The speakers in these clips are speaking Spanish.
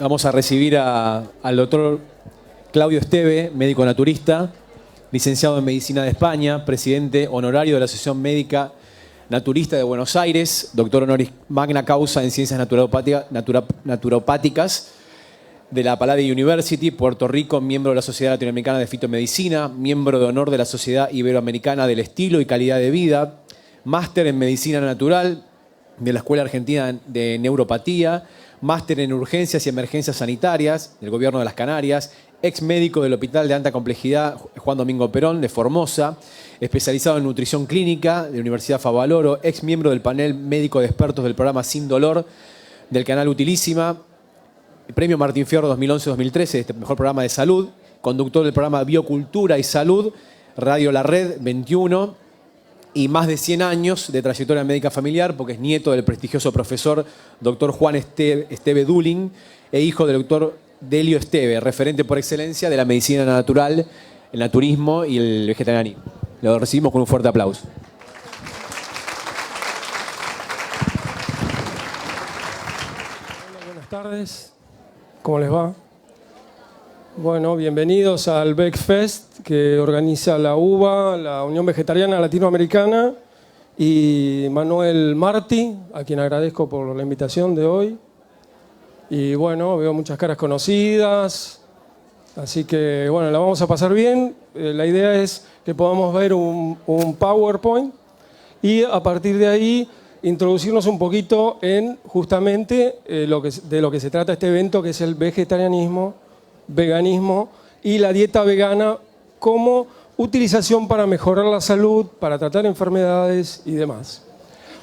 Vamos a recibir al doctor Claudio Esteve, médico naturista, licenciado en Medicina de España, presidente honorario de la Asociación Médica Naturista de Buenos Aires, doctor honoris magna causa en Ciencias Naturopáticas de la Palladium University, Puerto Rico, miembro de la Sociedad Latinoamericana de Fitomedicina, miembro de honor de la Sociedad Iberoamericana del Estilo y Calidad de Vida, máster en Medicina Natural de la Escuela Argentina de Neuropatía, máster en Urgencias y Emergencias Sanitarias del Gobierno de las Canarias, ex médico del Hospital de Alta Complejidad Juan Domingo Perón de Formosa, especializado en nutrición clínica de la Universidad Favaloro, ex miembro del panel médico de expertos del programa Sin Dolor del canal Utilísima, premio Martín Fierro 2011-2013, este mejor programa de salud, conductor del programa Biocultura y Salud, Radio La Red 21, y más de 100 años de trayectoria médica familiar, porque es nieto del prestigioso profesor Dr. Juan Esteve Dulin e hijo del Dr. Delio Esteve, referente por excelencia de la medicina natural, el naturismo y el vegetarianismo. Lo recibimos con un fuerte aplauso. Buenas tardes. ¿Cómo les va? Bueno, bienvenidos al BECFest que organiza la UBA, la Unión Vegetariana Latinoamericana, y Manuel Martí, a quien agradezco por la invitación de hoy. Y bueno, veo muchas caras conocidas, así que bueno, la vamos a pasar bien. La idea es que podamos ver un PowerPoint y a partir de ahí introducirnos un poquito en justamente de lo que se trata este evento, que es el vegetarianismo, veganismo y la dieta vegana como utilización para mejorar la salud, para tratar enfermedades y demás.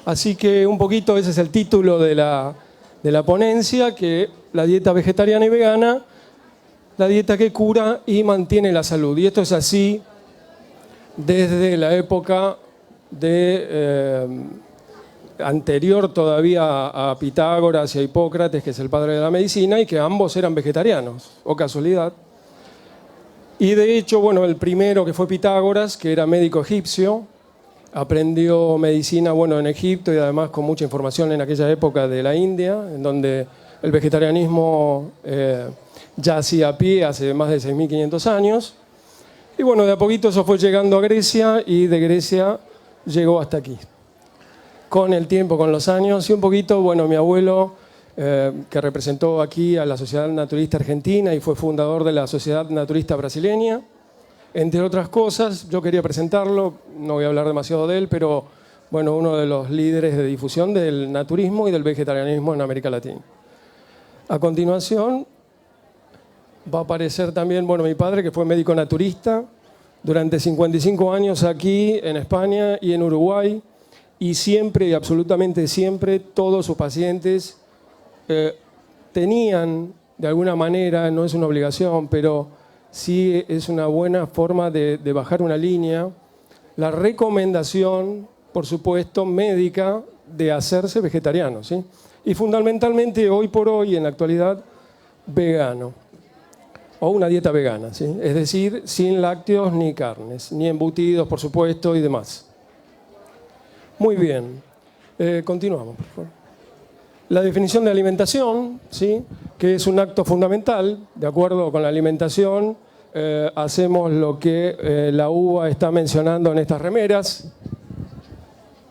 Así que un poquito ese es el título de la ponencia, que la dieta vegetariana y vegana, la dieta que cura y mantiene la salud. Y esto es así desde la época anterior todavía a Pitágoras y a Hipócrates, que es el padre de la medicina, y que ambos eran vegetarianos, o casualidad. Y de hecho, bueno, el primero, que fue Pitágoras, que era médico egipcio, aprendió medicina, bueno, en Egipto y además con mucha información en aquella época de la India, en donde el vegetarianismo ya hacía pie hace más de 6.500 años. Y bueno, de a poquito eso fue llegando a Grecia y de Grecia llegó hasta aquí. Con el tiempo, con los años y un poquito, bueno, mi abuelo, que representó aquí a la Sociedad Naturista Argentina y fue fundador de la Sociedad Naturista Brasileña, entre otras cosas, yo quería presentarlo, no voy a hablar demasiado de él, pero bueno, uno de los líderes de difusión del naturismo y del vegetarianismo en América Latina. A continuación va a aparecer también, bueno, mi padre, que fue médico naturista durante 55 años aquí en España y en Uruguay, y siempre y absolutamente siempre todos sus pacientes tenían, de alguna manera, no es una obligación, pero sí es una buena forma de bajar una línea, la recomendación, por supuesto, médica de hacerse vegetariano, ¿sí? Y fundamentalmente, hoy por hoy, en la actualidad, vegano, o una dieta vegana, ¿sí? Es decir, sin lácteos ni carnes, ni embutidos, por supuesto, y demás. Muy bien, continuamos, por favor. La definición de alimentación, ¿sí? Que es un acto fundamental. De acuerdo con la alimentación, hacemos lo que la UBA está mencionando en estas remeras.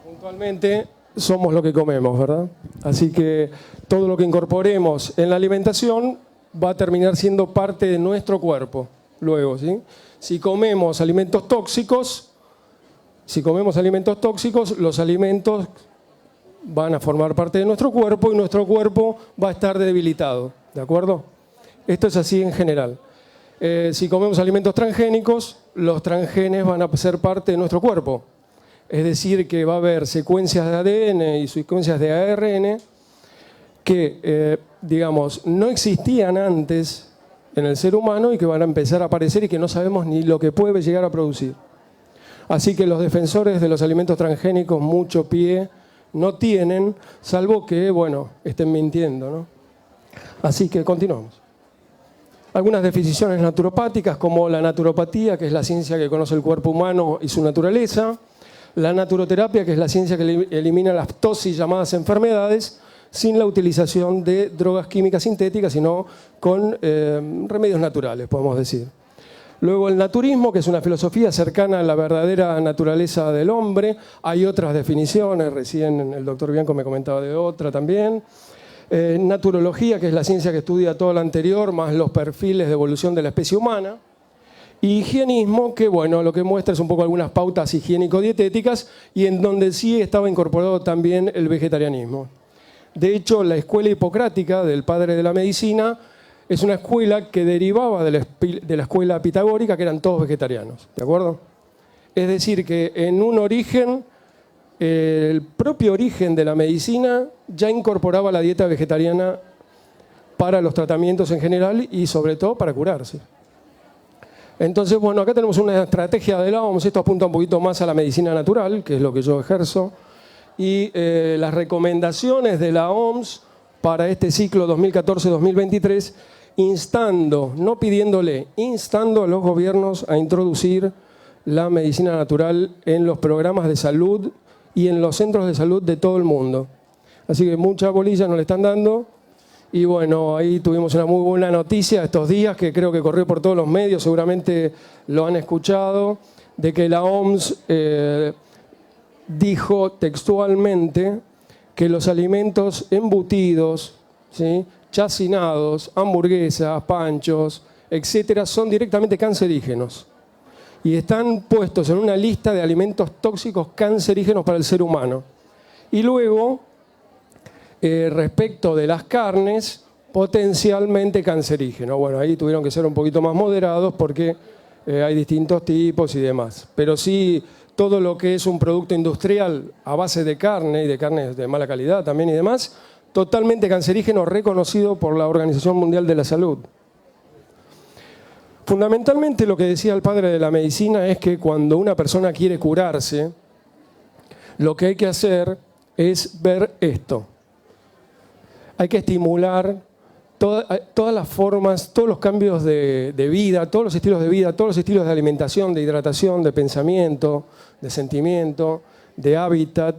Puntualmente, somos lo que comemos, ¿verdad? Así que todo lo que incorporemos en la alimentación va a terminar siendo parte de nuestro cuerpo luego, ¿sí? Si comemos alimentos tóxicos, los alimentos van a formar parte de nuestro cuerpo y nuestro cuerpo va a estar debilitado, ¿de acuerdo? Esto es así en general. Si comemos alimentos transgénicos, los transgenes van a ser parte de nuestro cuerpo. Es decir, que va a haber secuencias de ADN y secuencias de ARN que, digamos, no existían antes en el ser humano y que van a empezar a aparecer y que no sabemos ni lo que puede llegar a producir. Así que los defensores de los alimentos transgénicos mucho pie no tienen, salvo que, bueno, estén mintiendo, ¿no? Así que continuamos. Algunas definiciones naturopáticas, como la naturopatía, que es la ciencia que conoce el cuerpo humano y su naturaleza, la naturoterapia, que es la ciencia que elimina las tosis llamadas enfermedades, sin la utilización de drogas químicas sintéticas, sino con remedios naturales, podemos decir. Luego el naturismo, que es una filosofía cercana a la verdadera naturaleza del hombre. Hay otras definiciones, recién el doctor Bianco me comentaba de otra también. Naturología, que es la ciencia que estudia todo lo anterior, más los perfiles de evolución de la especie humana. Y higienismo, que bueno, lo que muestra es un poco algunas pautas higiénico-dietéticas y en donde sí estaba incorporado también el vegetarianismo. De hecho, la escuela hipocrática del padre de la medicina es una escuela que derivaba de la escuela pitagórica, que eran todos vegetarianos, ¿de acuerdo? Es decir, que en un origen, el propio origen de la medicina ya incorporaba la dieta vegetariana para los tratamientos en general y sobre todo para curarse. Entonces, bueno, acá tenemos una estrategia de la OMS, esto apunta un poquito más a la medicina natural, que es lo que yo ejerzo, y las recomendaciones de la OMS para este ciclo 2014-2023, instando, no pidiéndole, instando a los gobiernos a introducir la medicina natural en los programas de salud y en los centros de salud de todo el mundo. Así que mucha bolilla nos le están dando. Y bueno, ahí tuvimos una muy buena noticia estos días, que creo que corrió por todos los medios, seguramente lo han escuchado, de que la OMS dijo textualmente que los alimentos embutidos, ¿sí?, chacinados, hamburguesas, panchos, etcétera, son directamente cancerígenos. Y están puestos en una lista de alimentos tóxicos cancerígenos para el ser humano. Y luego, respecto de las carnes, potencialmente cancerígenos. Bueno, ahí tuvieron que ser un poquito más moderados porque hay distintos tipos y demás. Pero sí, todo lo que es un producto industrial a base de carne y de carnes de mala calidad también y demás, totalmente cancerígeno, reconocido por la Organización Mundial de la Salud. Fundamentalmente lo que decía el padre de la medicina es que cuando una persona quiere curarse, lo que hay que hacer es ver esto. Hay que estimular todas las formas, todos los cambios de vida, todos los estilos de vida, todos los estilos de alimentación, de hidratación, de pensamiento, de sentimiento, de hábitat.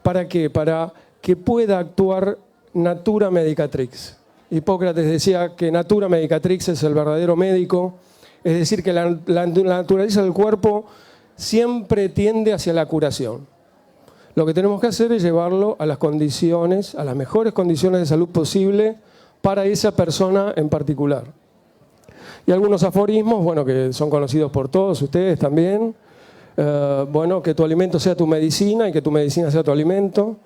¿Para qué? Para que pueda actuar natura medicatrix. Hipócrates decía que natura medicatrix es el verdadero médico, es decir, que la naturaleza del cuerpo siempre tiende hacia la curación. Lo que tenemos que hacer es llevarlo a las condiciones, a las mejores condiciones de salud posible para esa persona en particular. Y algunos aforismos, bueno, que son conocidos por todos ustedes también. Bueno, que tu alimento sea tu medicina y que tu medicina sea tu alimento.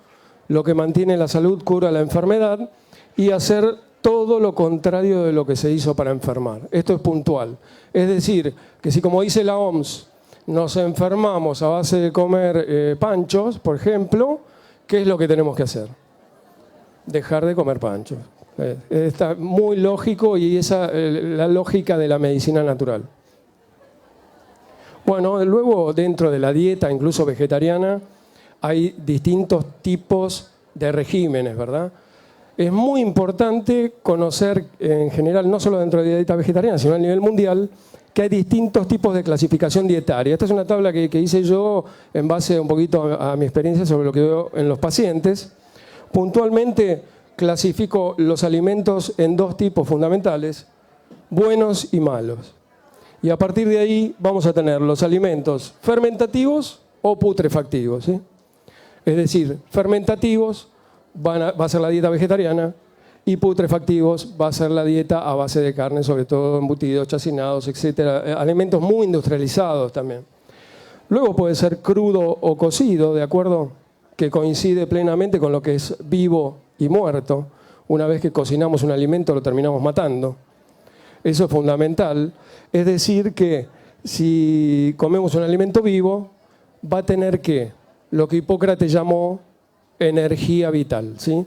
Lo que mantiene la salud cura la enfermedad, y hacer todo lo contrario de lo que se hizo para enfermar. Esto es puntual. Es decir, que si, como dice la OMS, nos enfermamos a base de comer panchos, por ejemplo, ¿qué es lo que tenemos que hacer? Dejar de comer panchos. Está muy lógico, y esa es la lógica de la medicina natural. Bueno, luego dentro de la dieta, incluso vegetariana, hay distintos tipos de regímenes, ¿verdad? Es muy importante conocer en general, no solo dentro de la dieta vegetariana, sino a nivel mundial, que hay distintos tipos de clasificación dietaria. Esta es una tabla que hice yo en base un poquito a mi experiencia sobre lo que veo en los pacientes. Puntualmente clasifico los alimentos en dos tipos fundamentales: buenos y malos. Y a partir de ahí vamos a tener los alimentos fermentativos o putrefactivos, ¿sí? Es decir, fermentativos va a ser la dieta vegetariana, y putrefactivos va a ser la dieta a base de carne, sobre todo embutidos, chacinados, etc. Alimentos muy industrializados también. Luego puede ser crudo o cocido, ¿de acuerdo? Que coincide plenamente con lo que es vivo y muerto. Una vez que cocinamos un alimento lo terminamos matando. Eso es fundamental. Es decir, que si comemos un alimento vivo, va a tener lo que Hipócrates llamó energía vital, ¿sí?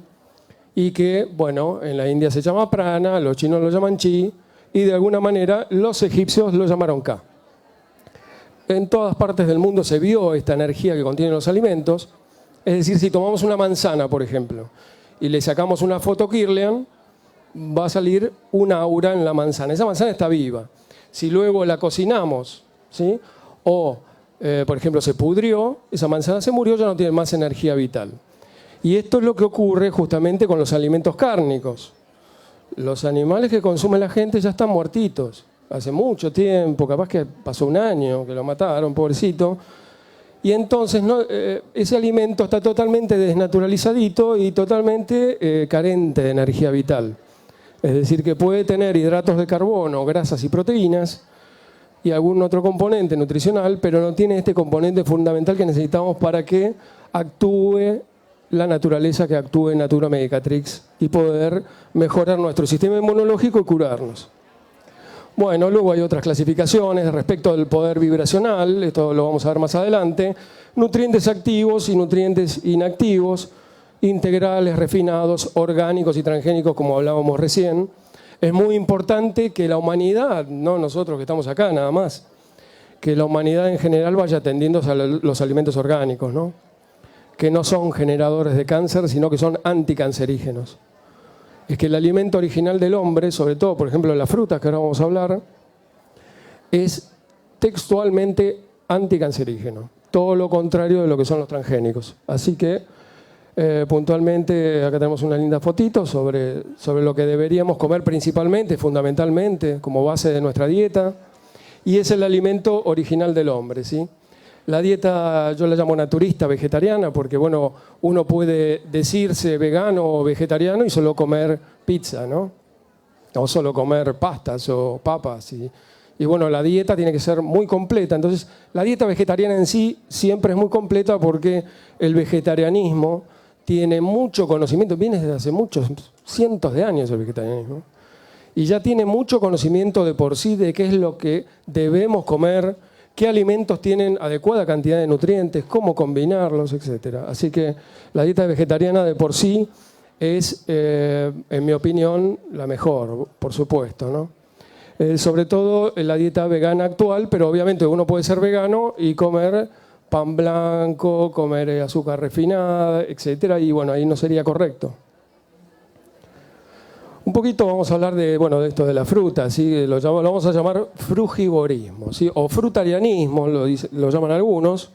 Y que, bueno, en la India se llama prana, los chinos lo llaman chi, y de alguna manera los egipcios lo llamaron ka. En todas partes del mundo se vio esta energía que contienen los alimentos. Es decir, si tomamos una manzana, por ejemplo, y le sacamos una foto Kirlian, va a salir un aura en la manzana. Esa manzana está viva. Si luego la cocinamos, ¿sí?, o, por ejemplo, se pudrió, esa manzana se murió, ya no tiene más energía vital. Y esto es lo que ocurre justamente con los alimentos cárnicos. Los animales que consume la gente ya están muertitos. Hace mucho tiempo, capaz que pasó un año que lo mataron, pobrecito. Y entonces ese alimento está totalmente desnaturalizadito y totalmente carente de energía vital. Es decir, que puede tener hidratos de carbono, grasas y proteínas y algún otro componente nutricional, pero no tiene este componente fundamental que necesitamos para que actúe la naturaleza, que actúe Natura Medicatrix y poder mejorar nuestro sistema inmunológico y curarnos. Bueno, luego hay otras clasificaciones respecto del poder vibracional, esto lo vamos a ver más adelante, nutrientes activos y nutrientes inactivos, integrales, refinados, orgánicos y transgénicos, como hablábamos recién. Es muy importante que la humanidad, no nosotros que estamos acá nada más, que la humanidad en general vaya tendiendo a los alimentos orgánicos, ¿no? Que no son generadores de cáncer, sino que son anticancerígenos. Es que el alimento original del hombre, sobre todo, por ejemplo, las frutas que ahora vamos a hablar, es textualmente anticancerígeno. Todo lo contrario de lo que son los transgénicos. Así que, puntualmente, acá tenemos una linda fotito sobre lo que deberíamos comer principalmente, fundamentalmente, como base de nuestra dieta. Y es el alimento original del hombre, ¿sí? La dieta yo la llamo naturista vegetariana porque, bueno, uno puede decirse vegano o vegetariano y solo comer pizza, ¿no? O solo comer pastas o papas. Y bueno, la dieta tiene que ser muy completa. Entonces, la dieta vegetariana en sí siempre es muy completa porque el vegetarianismo tiene mucho conocimiento, viene desde hace muchos, cientos de años el vegetarianismo, y ya tiene mucho conocimiento de por sí de qué es lo que debemos comer, qué alimentos tienen adecuada cantidad de nutrientes, cómo combinarlos, etc. Así que la dieta vegetariana de por sí es, en mi opinión, la mejor, por supuesto, ¿no? Sobre todo la dieta vegana actual, pero obviamente uno puede ser vegano y comer pan blanco, comer azúcar refinada, etc. Y bueno, ahí no sería correcto. Un poquito vamos a hablar de esto de la fruta, ¿sí? Lo vamos a llamar frugivorismo, ¿sí? O frutarianismo, lo llaman algunos.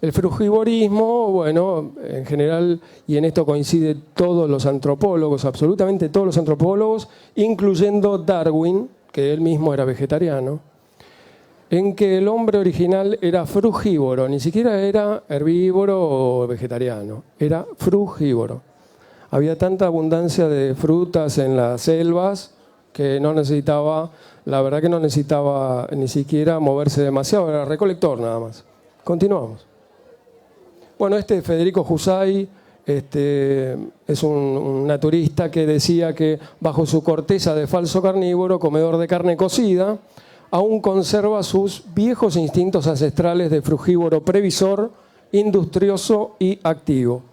El frugivorismo, bueno, en general, y en esto coinciden todos los antropólogos, absolutamente todos los antropólogos, incluyendo Darwin, que él mismo era vegetariano, en que el hombre original era frugívoro, ni siquiera era herbívoro o vegetariano, era frugívoro. Había tanta abundancia de frutas en las selvas que no necesitaba, la verdad que no necesitaba ni siquiera moverse demasiado, era recolector nada más. Continuamos. Bueno, Federico Jusay es un naturista que decía que bajo su corteza de falso carnívoro, comedor de carne cocida, aún conserva sus viejos instintos ancestrales de frugívoro previsor, industrioso y activo.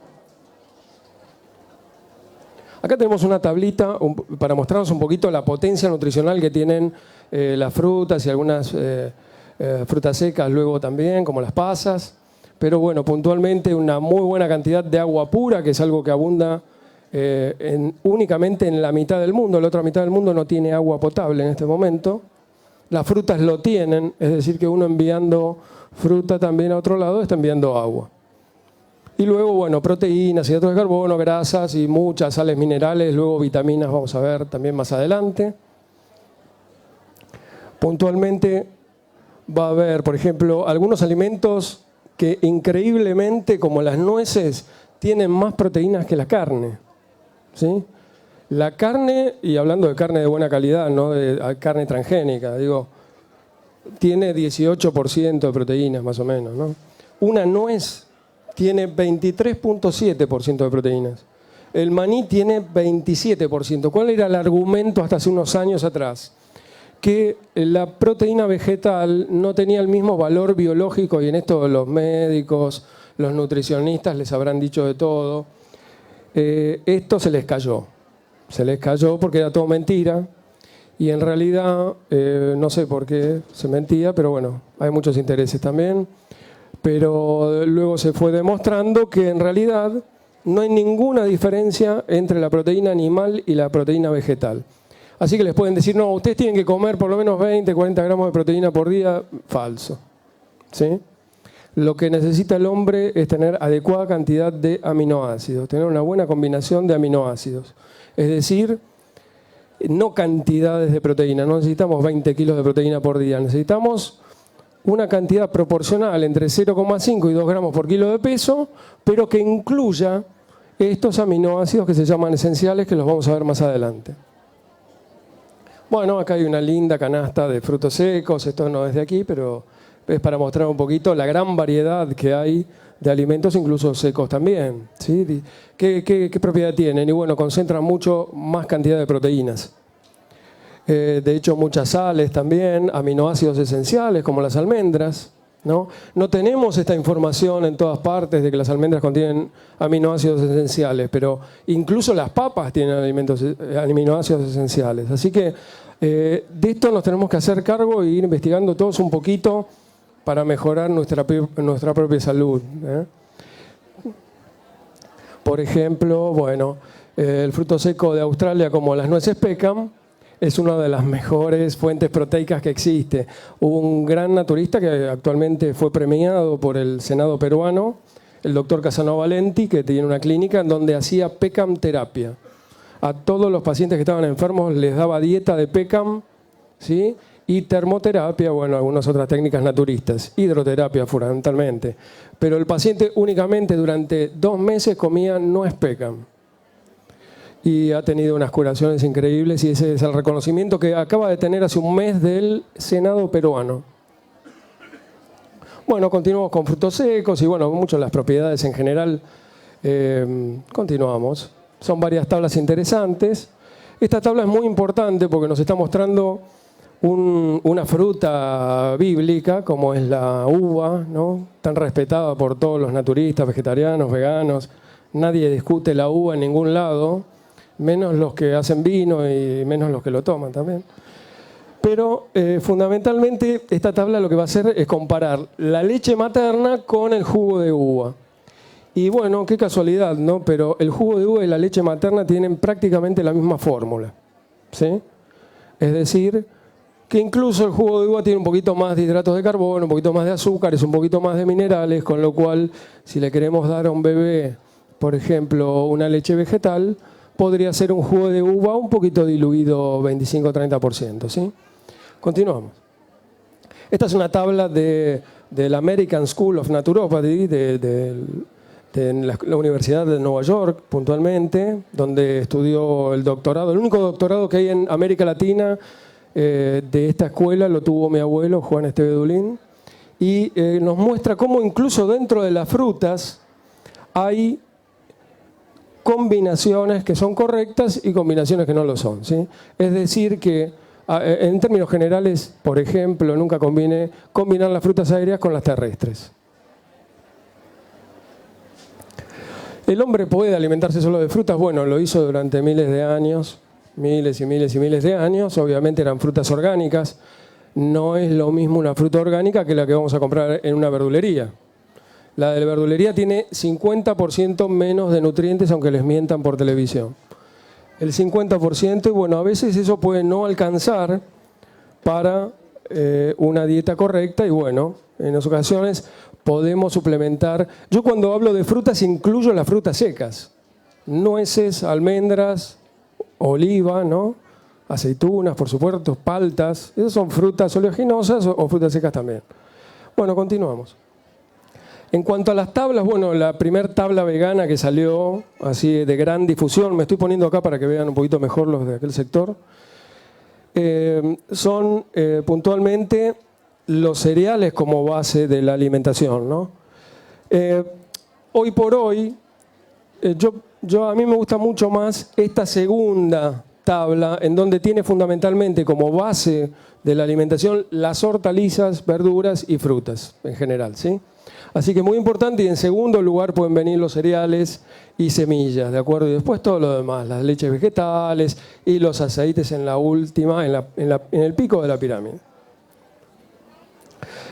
Acá tenemos una tablita para mostrarnos un poquito la potencia nutricional que tienen las frutas y algunas frutas secas luego también, como las pasas. Pero bueno, puntualmente una muy buena cantidad de agua pura, que es algo que abunda únicamente en la mitad del mundo. La otra mitad del mundo no tiene agua potable en este momento. Las frutas lo tienen, es decir, que uno enviando fruta también a otro lado está enviando agua. Y luego, bueno, proteínas, hidratos de carbono, grasas y muchas sales minerales, luego vitaminas, vamos a ver también más adelante. Puntualmente va a haber, por ejemplo, algunos alimentos que increíblemente, como las nueces, tienen más proteínas que la carne, ¿sí? La carne, y hablando de carne de buena calidad, no de carne transgénica, digo, tiene 18% de proteínas más o menos, ¿no? Una nuez tiene 23.7% de proteínas. El maní tiene 27%. ¿Cuál era el argumento hasta hace unos años atrás? Que la proteína vegetal no tenía el mismo valor biológico, y en esto los médicos, los nutricionistas les habrán dicho de todo. Esto se les cayó. Se les cayó porque era todo mentira. Y en realidad, no sé por qué se mentía, pero bueno, hay muchos intereses también. Pero luego se fue demostrando que en realidad no hay ninguna diferencia entre la proteína animal y la proteína vegetal. Así que les pueden decir, no, ustedes tienen que comer por lo menos 20, 40 gramos de proteína por día. Falso, ¿sí? lo que necesita el hombre es tener adecuada cantidad de aminoácidos, tener una buena combinación de aminoácidos. Es decir, no cantidades de proteína, no necesitamos 20 kilos de proteína por día, necesitamos una cantidad proporcional entre 0,5 y 2 gramos por kilo de peso, pero que incluya estos aminoácidos que se llaman esenciales, que los vamos a ver más adelante. Bueno, acá hay una linda canasta de frutos secos, esto no es de aquí, pero es para mostrar un poquito la gran variedad que hay de alimentos, incluso secos también, ¿sí? ¿Qué propiedad tienen? Y bueno, concentran mucho más cantidad de proteínas. De hecho, muchas sales también, aminoácidos esenciales como las almendras, ¿no? No tenemos esta información en todas partes de que las almendras contienen aminoácidos esenciales, pero incluso las papas tienen aminoácidos esenciales. Así que de esto nos tenemos que hacer cargo e ir investigando todos un poquito para mejorar nuestra propia salud, ¿eh? Por ejemplo, bueno, el fruto seco de Australia, como las nueces Peckham, es una de las mejores fuentes proteicas que existe. Hubo un gran naturista que actualmente fue premiado por el Senado peruano, el doctor Casanova Valenti, que tiene una clínica en donde hacía Peckham terapia. A todos los pacientes que estaban enfermos les daba dieta de Peckham, ¿sí? Y termoterapia, bueno, algunas otras técnicas naturistas, hidroterapia fundamentalmente. Pero el paciente únicamente durante 2 meses comía nuez Peckham. Y ha tenido unas curaciones increíbles y ese es el reconocimiento que acaba de tener hace un mes del Senado peruano. Bueno, continuamos con frutos secos y bueno, muchas de las propiedades en general. Continuamos. Son varias tablas interesantes. Esta tabla es muy importante porque nos está mostrando una fruta bíblica como es la uva, ¿no? Tan respetada por todos los naturistas, vegetarianos, veganos. Nadie discute la uva en ningún lado, menos los que hacen vino y menos los que lo toman también. Pero fundamentalmente esta tabla lo que va a hacer es comparar la leche materna con el jugo de uva. Y bueno, qué casualidad, ¿no? Pero el jugo de uva y la leche materna tienen prácticamente la misma fórmula, ¿sí? Es decir, que incluso el jugo de uva tiene un poquito más de hidratos de carbono, un poquito más de azúcares, un poquito más de minerales, con lo cual, si le queremos dar a un bebé, por ejemplo, una leche vegetal, podría ser un jugo de uva un poquito diluido 25-30%, ¿sí? Continuamos. Esta es una tabla del American School of Naturopathy, de la Universidad de Nueva York, puntualmente, donde estudió el doctorado. El único doctorado que hay en América Latina de esta escuela lo tuvo mi abuelo, Juan Esteve Dulín, y nos muestra cómo incluso dentro de las frutas hay combinaciones que son correctas y combinaciones que no lo son, ¿sí? Es decir que, en términos generales, por ejemplo, nunca conviene combinar las frutas aéreas con las terrestres. ¿El hombre puede alimentarse solo de frutas? Bueno, lo hizo durante miles de años, miles y miles y miles de años. Obviamente eran frutas orgánicas. No es lo mismo una fruta orgánica que la que vamos a comprar en una verdulería. La de la verdulería tiene 50% menos de nutrientes, aunque les mientan por televisión. El 50%, y bueno, a veces eso puede no alcanzar para una dieta correcta y bueno, en las ocasiones podemos suplementar. Yo cuando hablo de frutas incluyo las frutas secas, nueces, almendras, oliva, ¿no? Aceitunas, por supuesto, paltas. Esas son frutas oleaginosas o frutas secas también. Bueno, continuamos. En cuanto a las tablas, bueno, la primera tabla vegana que salió así de gran difusión, me estoy poniendo acá para que vean un poquito mejor los de aquel sector, son puntualmente los cereales como base de la alimentación, ¿no? Hoy por hoy, a mí me gusta mucho más esta segunda tabla, en donde tiene fundamentalmente como base de la alimentación las hortalizas, verduras y frutas en general, ¿sí? Así que muy importante, y en segundo lugar pueden venir los cereales y semillas, ¿de acuerdo? Y después todo lo demás, las leches vegetales y los aceites en la última, en el pico de la pirámide.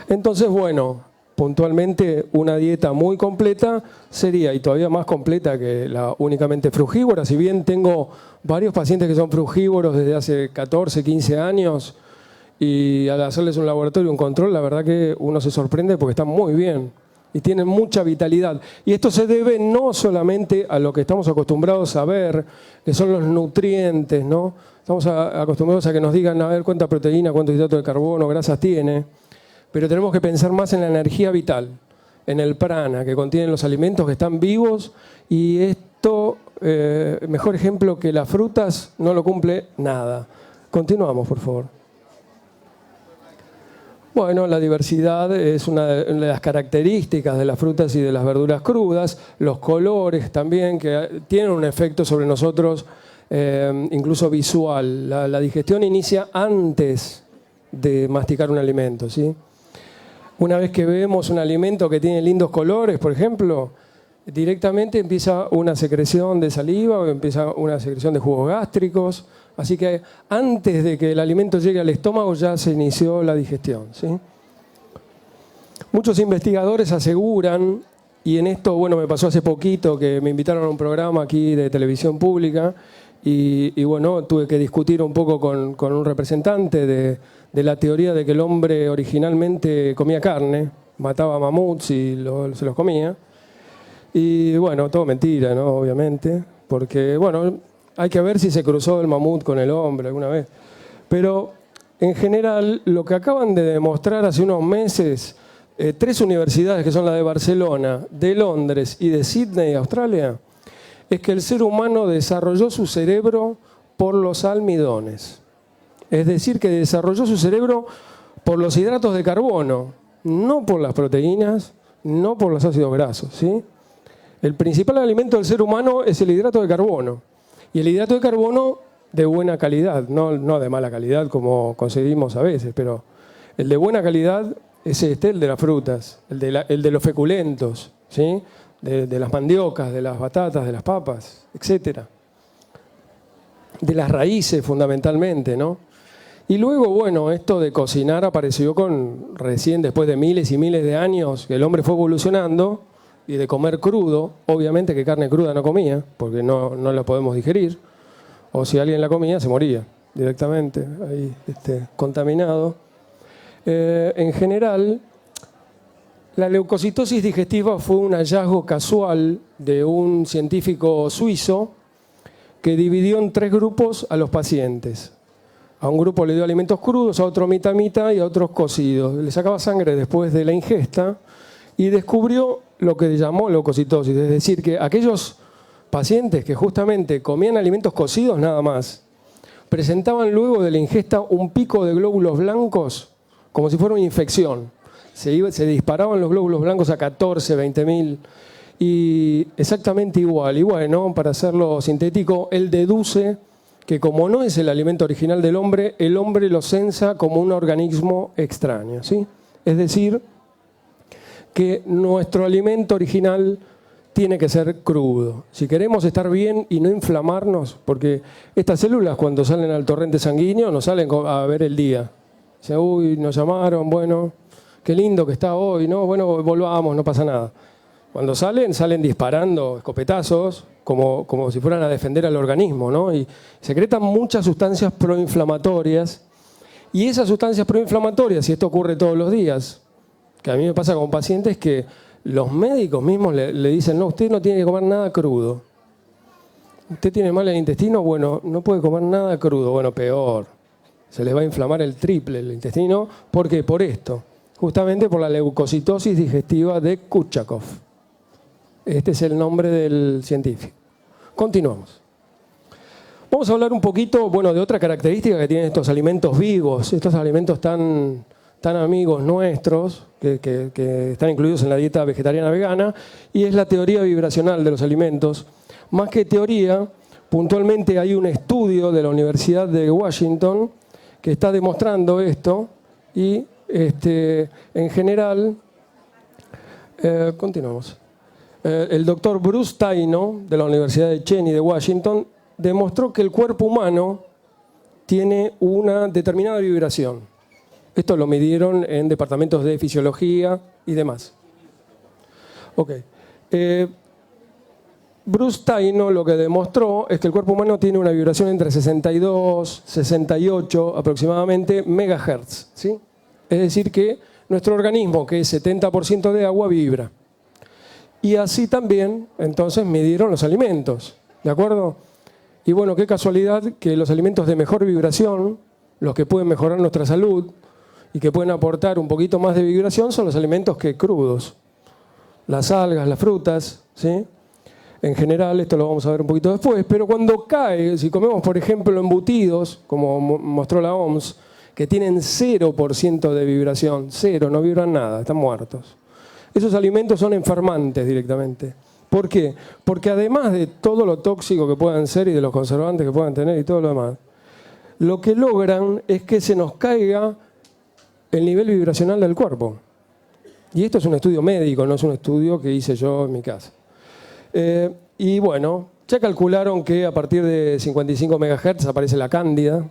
Entonces, bueno, puntualmente una dieta muy completa sería, y todavía más completa que la únicamente frugívora, si bien tengo varios pacientes que son frugívoros desde hace 14, 15 años, y al hacerles un laboratorio, un control, la verdad que uno se sorprende porque están muy bien. y tienen mucha vitalidad. Y esto se debe no solamente a lo que estamos acostumbrados a ver, que son los nutrientes, ¿no? Estamos acostumbrados a que nos digan, a ver, cuánta proteína, cuánto hidrato de carbono, grasas tiene, pero tenemos que pensar más en la energía vital, en el prana que contienen los alimentos que están vivos, y esto, mejor ejemplo que las frutas, no lo cumple nada. Continuamos, por favor. Bueno, la diversidad es una de las características de las frutas y de las verduras crudas, los colores también, que tienen un efecto sobre nosotros, incluso visual. La digestión inicia antes de masticar un alimento, ¿sí? Una vez que vemos un alimento que tiene lindos colores, por ejemplo, directamente empieza una secreción de saliva o empieza una secreción de jugos gástricos. Así que antes de que el alimento llegue al estómago ya se inició la digestión, ¿sí? Muchos investigadores aseguran, y en esto, bueno, me pasó hace poquito que me invitaron a un programa aquí de televisión pública y bueno, tuve que discutir un poco con un representante de la teoría de que el hombre originalmente comía carne, mataba mamuts y se los comía. Y bueno, todo mentira, ¿no? Obviamente, porque, bueno, hay que ver si se cruzó el mamut con el hombre alguna vez. Pero, en general, lo que acaban de demostrar hace unos meses 3 universidades, que son la de Barcelona, de Londres y de Sydney, Australia, es que el ser humano desarrolló su cerebro por los almidones. Es decir, que desarrolló su cerebro por los hidratos de carbono, no por las proteínas, no por los ácidos grasos, ¿sí? El principal alimento del ser humano es el hidrato de carbono. Y el hidrato de carbono de buena calidad, no de mala calidad como conseguimos a veces, pero el de buena calidad es el de las frutas, el de los feculentos, ¿sí? De las mandiocas, de las batatas, de las papas, etc. De las raíces fundamentalmente, ¿no? Y luego, bueno, esto de cocinar apareció recién después de miles y miles de años que el hombre fue evolucionando, y de comer crudo, obviamente que carne cruda no comía, porque no la podemos digerir, o si alguien la comía se moría directamente, ahí contaminado. En general, la leucocitosis digestiva fue un hallazgo casual de un científico suizo que dividió en 3 grupos a los pacientes. A un grupo le dio alimentos crudos, a otro mitad y a otros cocidos. Le sacaba sangre después de la ingesta y descubrió lo que llamó leucocitosis, es decir, que aquellos pacientes que justamente comían alimentos cocidos nada más, presentaban luego de la ingesta un pico de glóbulos blancos como si fuera una infección. Se disparaban los glóbulos blancos a 14, 20.000 y exactamente igual. Y bueno, para hacerlo sintético, él deduce que como no es el alimento original del hombre, el hombre lo censa como un organismo extraño, ¿sí? Es decir, que nuestro alimento original tiene que ser crudo. Si queremos estar bien y no inflamarnos, porque estas células cuando salen al torrente sanguíneo no salen a ver el día. Dicen, uy, nos llamaron, bueno, qué lindo que está hoy, ¿no? Bueno, volvamos, no pasa nada. Cuando salen disparando escopetazos, como si fueran a defender al organismo, ¿no? Y secretan muchas sustancias proinflamatorias. Y esas sustancias proinflamatorias, y esto ocurre todos los días, que a mí me pasa con pacientes que los médicos mismos le dicen, no, usted no tiene que comer nada crudo. Usted tiene mal el intestino, bueno, no puede comer nada crudo. Bueno, peor. Se les va a inflamar el triple el intestino. ¿Por qué? Por esto. Justamente por la leucocitosis digestiva de Kurchakov. Este es el nombre del científico. Continuamos. Vamos a hablar un poquito, bueno, de otra característica que tienen estos alimentos vivos, estos alimentos tan amigos nuestros, que están incluidos en la dieta vegetariana vegana, y es la teoría vibracional de los alimentos. Más que teoría, puntualmente hay un estudio de la Universidad de Washington que está demostrando esto, y en general, continuamos. El doctor Bruce Taino, de la Universidad de Cheney de Washington, demostró que el cuerpo humano tiene una determinada vibración. Esto lo midieron en departamentos de fisiología y demás. Ok. Bruce Taino lo que demostró es que el cuerpo humano tiene una vibración entre 62, 68 aproximadamente megahertz, ¿sí? Es decir que nuestro organismo, que es 70% de agua, vibra. Y así también, entonces, midieron los alimentos, ¿de acuerdo? Y bueno, qué casualidad que los alimentos de mejor vibración, los que pueden mejorar nuestra salud y que pueden aportar un poquito más de vibración, son los alimentos que crudos. Las algas, las frutas, ¿sí? En general, esto lo vamos a ver un poquito después, pero cuando cae, si comemos, por ejemplo, embutidos, como mostró la OMS, que tienen 0% de vibración, 0, no vibran nada, están muertos. Esos alimentos son enfermantes directamente. ¿Por qué? Porque además de todo lo tóxico que puedan ser y de los conservantes que puedan tener y todo lo demás, lo que logran es que se nos caiga el nivel vibracional del cuerpo. Y esto es un estudio médico, no es un estudio que hice yo en mi casa. Y bueno, ya calcularon que a partir de 55 MHz aparece la cándida,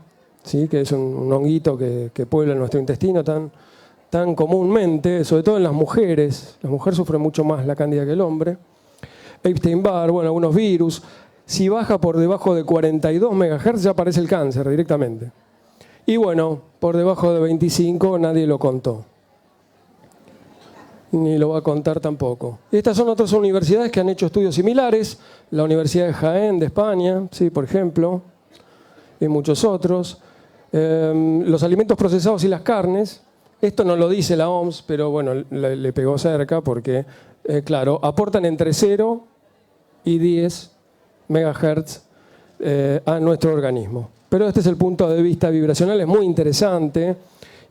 ¿sí? Que es un honguito que puebla nuestro intestino tan comúnmente, sobre todo en las mujeres. La mujer sufre mucho más la cándida que el hombre. Epstein-Barr, bueno, algunos virus. Si baja por debajo de 42 MHz ya aparece el cáncer directamente. Y bueno, por debajo de 25 nadie lo contó. Ni lo va a contar tampoco. Estas son otras universidades que han hecho estudios similares. La Universidad de Jaén de España, sí, por ejemplo, y muchos otros. Los alimentos procesados y las carnes. Esto no lo dice la OMS, pero bueno, le pegó cerca porque, claro, aportan entre 0 y 10 MHz a nuestro organismo. Pero este es el punto de vista vibracional, es muy interesante.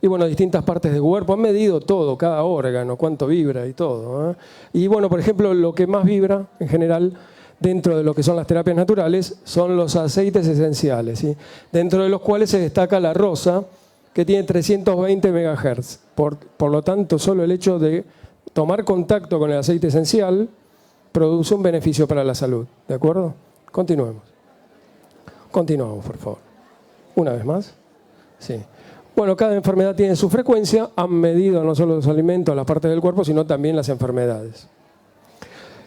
Y bueno, distintas partes del cuerpo, han medido todo, cada órgano, cuánto vibra y todo, ¿eh? Y bueno, por ejemplo, lo que más vibra en general dentro de lo que son las terapias naturales son los aceites esenciales, ¿sí? Dentro de los cuales se destaca la rosa, que tiene 320 MHz. Por lo tanto, solo el hecho de tomar contacto con el aceite esencial produce un beneficio para la salud, ¿de acuerdo? Continuemos. Continuamos, por favor. Una vez más. Sí. Bueno, cada enfermedad tiene su frecuencia, han medido no solo los alimentos, las partes del cuerpo, sino también las enfermedades.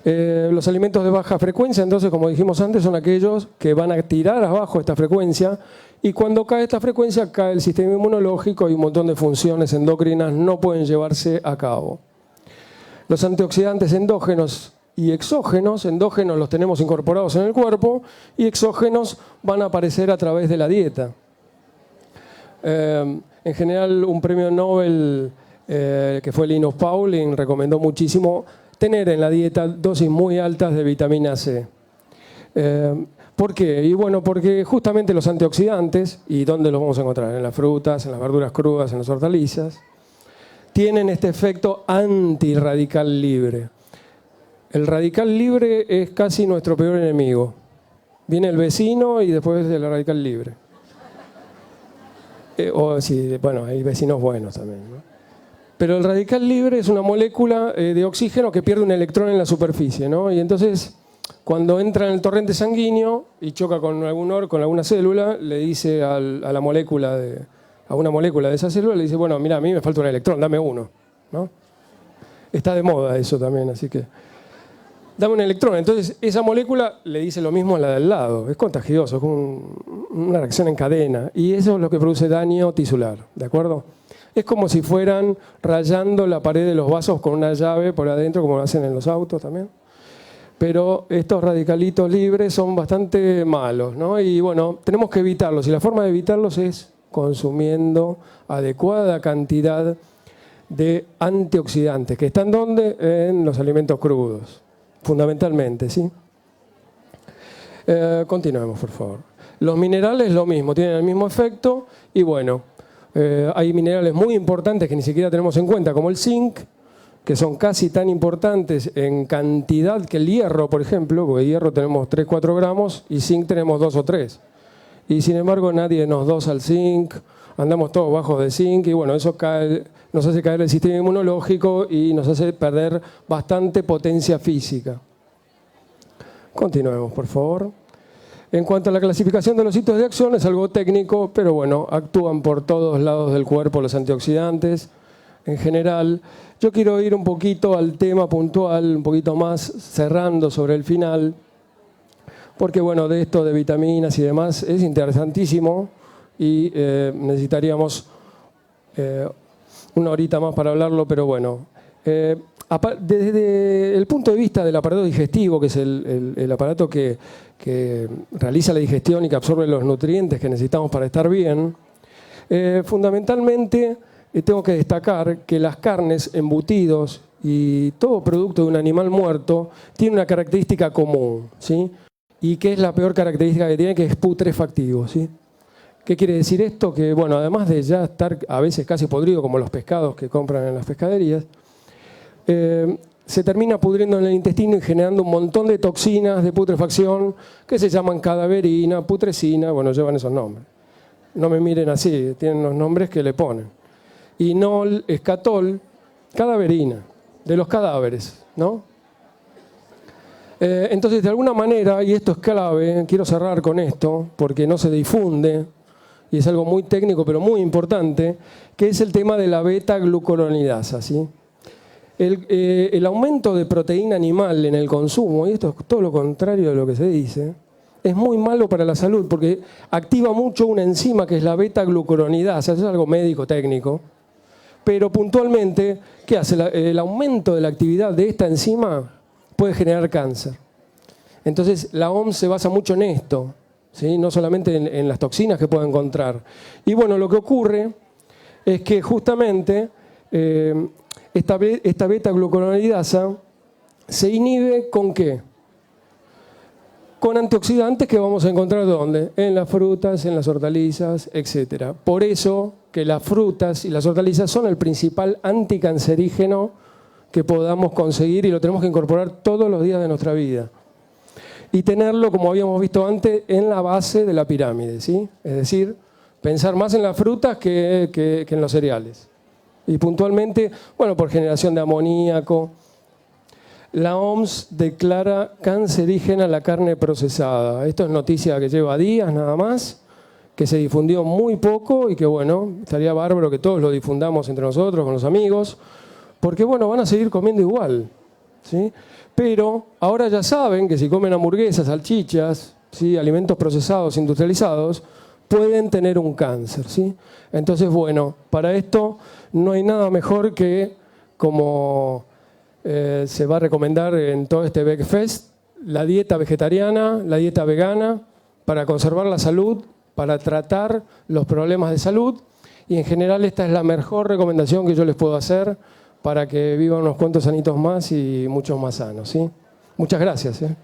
Los alimentos de baja frecuencia, entonces, como dijimos antes, son aquellos que van a tirar abajo esta frecuencia y cuando cae esta frecuencia cae el sistema inmunológico y un montón de funciones endocrinas no pueden llevarse a cabo. Los antioxidantes endógenos y exógenos, endógenos los tenemos incorporados en el cuerpo y exógenos van a aparecer a través de la dieta. En general, un premio Nobel que fue Linus Pauling recomendó muchísimo tener en la dieta dosis muy altas de vitamina C. ¿Por qué? Y bueno, porque justamente los antioxidantes, ¿y dónde los vamos a encontrar? En las frutas, en las verduras crudas, en las hortalizas, tienen este efecto antirradical libre. El radical libre es casi nuestro peor enemigo. Viene el vecino y después el radical libre. Sí, bueno, hay vecinos buenos también, ¿no? Pero el radical libre es una molécula de oxígeno que pierde un electrón en la superficie, ¿no? Y entonces, cuando entra en el torrente sanguíneo y choca con alguna célula, le dice a una molécula de esa célula, le dice, bueno, mira, a mí me falta un electrón, dame uno, ¿no? Está de moda eso también, así que dame un electrón. Entonces, esa molécula le dice lo mismo a la del lado. Es contagioso, es como una reacción en cadena. Y eso es lo que produce daño tisular, ¿de acuerdo? Es como si fueran rayando la pared de los vasos con una llave por adentro, como lo hacen en los autos también. Pero estos radicalitos libres son bastante malos, ¿no? Y bueno, tenemos que evitarlos. Y la forma de evitarlos es consumiendo adecuada cantidad de antioxidantes. ¿Que están dónde? En los alimentos crudos. Fundamentalmente, ¿sí? Continuemos, por favor. Los minerales, lo mismo, tienen el mismo efecto y bueno, hay minerales muy importantes que ni siquiera tenemos en cuenta, como el zinc, que son casi tan importantes en cantidad que el hierro, por ejemplo, porque el hierro tenemos 3-4 gramos y zinc tenemos 2 o 3. Y sin embargo nadie nos dosa el zinc, andamos todos bajos de zinc y bueno, eso nos hace caer el sistema inmunológico y nos hace perder bastante potencia física. Continuemos, por favor. En cuanto a la clasificación de los sitios de acción, es algo técnico, pero bueno, actúan por todos lados del cuerpo los antioxidantes en general. Yo quiero ir un poquito al tema puntual, un poquito más cerrando sobre el final, porque bueno, de esto de vitaminas y demás es interesantísimo y necesitaríamos una horita más para hablarlo, pero bueno. Desde el punto de vista del aparato digestivo, que es el aparato que realiza la digestión y que absorbe los nutrientes que necesitamos para estar bien, fundamentalmente tengo que destacar que las carnes, embutidos y todo producto de un animal muerto tiene una característica común, ¿sí? Y que es la peor característica que tiene, que es putrefactivo, ¿sí? ¿Qué quiere decir esto? Que, bueno, además de ya estar a veces casi podrido, como los pescados que compran en las pescaderías, se termina pudriendo en el intestino y generando un montón de toxinas de putrefacción que se llaman cadaverina, putrescina, bueno, llevan esos nombres. No me miren así, tienen los nombres que le ponen. Inol, escatol, cadaverina, de los cadáveres, ¿no? Entonces, de alguna manera, y esto es clave, quiero cerrar con esto, porque no se difunde, y es algo muy técnico pero muy importante, que es el tema de la beta-glucuronidasa, ¿sí? El aumento de proteína animal en el consumo, y esto es todo lo contrario de lo que se dice, es muy malo para la salud porque activa mucho una enzima que es la beta-glucuronidasa, eso es algo médico técnico, pero puntualmente, ¿qué hace? El aumento de la actividad de esta enzima puede generar cáncer. Entonces la OMS se basa mucho en esto, ¿sí? No solamente en las toxinas que puede encontrar. Y bueno, lo que ocurre es que justamente esta beta-glucuronidasa se inhibe ¿con qué? Con antioxidantes que vamos a encontrar ¿dónde? En las frutas, en las hortalizas, etc. Por eso que las frutas y las hortalizas son el principal anticancerígeno que podamos conseguir y lo tenemos que incorporar todos los días de nuestra vida. Y tenerlo, como habíamos visto antes, en la base de la pirámide, ¿sí? Es decir, pensar más en las frutas que en los cereales. Y puntualmente, bueno, por generación de amoníaco. La OMS declara cancerígena la carne procesada. Esto es noticia que lleva días nada más, que se difundió muy poco y que, bueno, estaría bárbaro que todos lo difundamos entre nosotros, con los amigos, porque, bueno, van a seguir comiendo igual, ¿sí? Pero ahora ya saben que si comen hamburguesas, salchichas, ¿sí? Alimentos procesados, industrializados, pueden tener un cáncer, ¿sí? Entonces, bueno, para esto no hay nada mejor que, como se va a recomendar en todo este Beckfest, la dieta vegetariana, la dieta vegana, para conservar la salud, para tratar los problemas de salud, y en general esta es la mejor recomendación que yo les puedo hacer para que vivan unos cuantos añitos más y muchos más sanos, ¿sí? Muchas gracias, ¿eh?